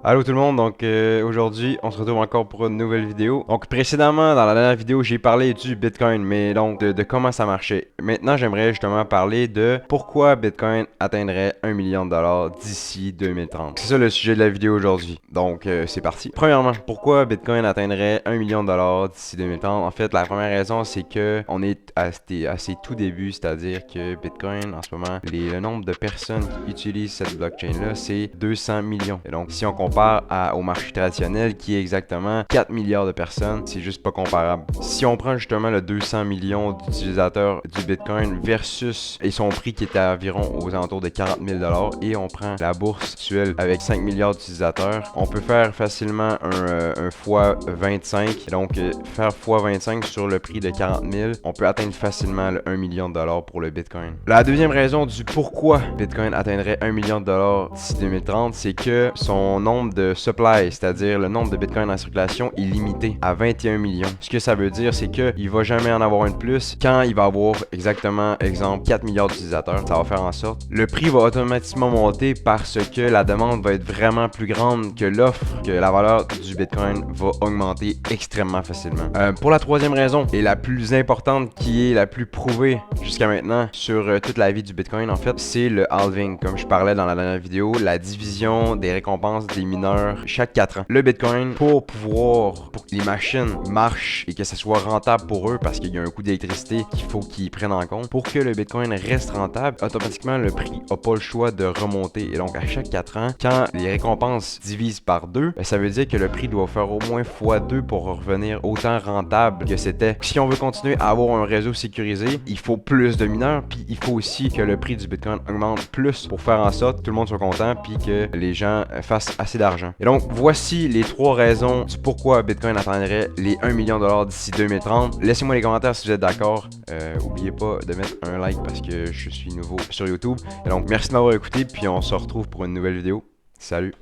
Allô tout le monde, donc aujourd'hui on se retrouve encore pour une nouvelle vidéo. Donc précédemment dans la dernière vidéo j'ai parlé du Bitcoin, mais donc de comment ça marchait. Maintenant j'aimerais justement parler de pourquoi Bitcoin atteindrait 1 million de dollars d'ici 2030. C'est ça le sujet de la vidéo aujourd'hui, donc c'est parti. Premièrement, pourquoi Bitcoin atteindrait 1 million de dollars d'ici 2030? En fait la première raison c'est que on est à ses tout débuts, c'est-à-dire que Bitcoin en ce moment, le nombre de personnes qui utilisent cette blockchain là c'est 200 millions. Et donc si on compare au marché traditionnel qui est exactement 4 milliards de personnes, c'est juste pas comparable. Si on prend justement le 200 millions d'utilisateurs du Bitcoin versus et son prix qui était à environ aux alentours de 40 000 et on prend la bourse actuelle avec 5 milliards d'utilisateurs, on peut faire facilement un fois 25. Donc faire fois 25 sur le prix de 40 000, on peut atteindre facilement le 1 million de dollars pour le Bitcoin. La deuxième raison du pourquoi Bitcoin atteindrait 1 million de dollars d'ici 2030, c'est que son nombre de supply, c'est-à-dire le nombre de Bitcoin en circulation, est limité à 21 millions. Ce que ça veut dire, c'est qu'il va jamais en avoir un de plus quand il va avoir exactement, exemple, 4 milliards d'utilisateurs. Ça va faire en sorte le prix va automatiquement monter parce que la demande va être vraiment plus grande que l'offre, que la valeur du Bitcoin va augmenter extrêmement facilement. Pour la troisième raison, et la plus importante, qui est la plus prouvée jusqu'à maintenant sur toute la vie du Bitcoin, en fait, c'est le halving. Comme je parlais dans la dernière vidéo, la division des récompenses des mineurs chaque 4 ans. Le Bitcoin, pour que les machines marchent et que ça soit rentable pour eux, parce qu'il y a un coût d'électricité qu'il faut qu'ils prennent en compte, pour que le Bitcoin reste rentable, automatiquement le prix n'a pas le choix de remonter. Et donc à chaque 4 ans, quand les récompenses divisent par 2, ça veut dire que le prix doit faire au moins x2 pour revenir autant rentable que c'était. Si on veut continuer à avoir un réseau sécurisé, il faut plus de mineurs, puis il faut aussi que le prix du Bitcoin augmente plus pour faire en sorte que tout le monde soit content, puis que les gens fassent assez d'argent. Et donc voici les 3 raisons du pourquoi Bitcoin atteindrait les 1 million de dollars d'ici 2030. Laissez-moi les commentaires si vous êtes d'accord. N'oubliez pas de mettre un like parce que je suis nouveau sur YouTube. Et donc merci de m'avoir écouté, puis on se retrouve pour une nouvelle vidéo. Salut!